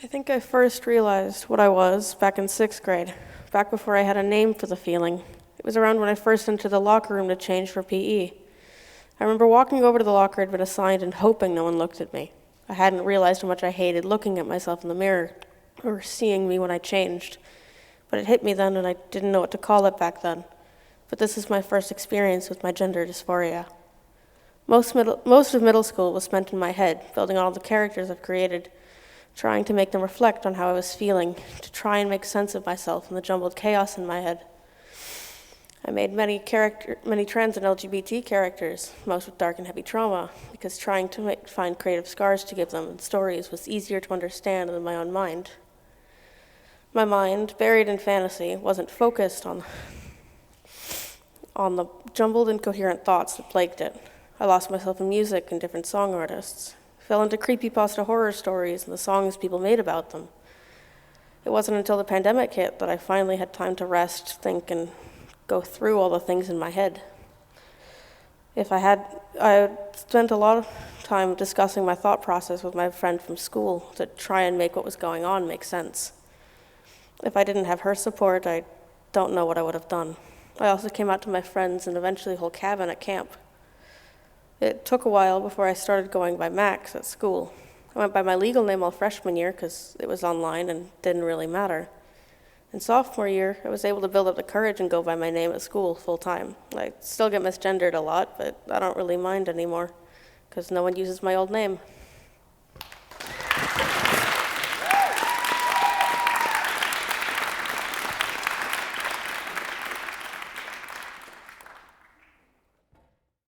I think I first realized what I was back in sixth grade, back before I had a name for the feeling. It was around when I first entered the locker room to change for PE. I remember walking over to the locker I'd been assigned and hoping no one looked at me. I hadn't realized how much I hated looking at myself in the mirror or seeing me when I changed. But it hit me then, and I didn't know what to call it back then. But this is my first experience with my gender dysphoria. Most of middle school was spent in my head, building all the characters I've created, trying to make them reflect on how I was feeling, to try and make sense of myself and the jumbled chaos in my head. I made many trans and LGBT characters, most with dark and heavy trauma, because trying to find creative scars to give them and stories was easier to understand than my own mind. My mind, buried in fantasy, wasn't focused on the jumbled, incoherent thoughts that plagued it. I lost myself in music and different song artists, fell into creepypasta horror stories and the songs people made about them. It wasn't until the pandemic hit that I finally had time to rest, think, and go through all the things in my head. I spent a lot of time discussing my thought process with my friend from school to try and make what was going on make sense. If I didn't have her support, I don't know what I would have done. I also came out to my friends and eventually the whole cabin at camp. It took a while before I started going by Max at school. I went by my legal name all freshman year because it was online and didn't really matter. In sophomore year, I was able to build up the courage and go by my name at school full time. I still get misgendered a lot, but I don't really mind anymore because no one uses my old name.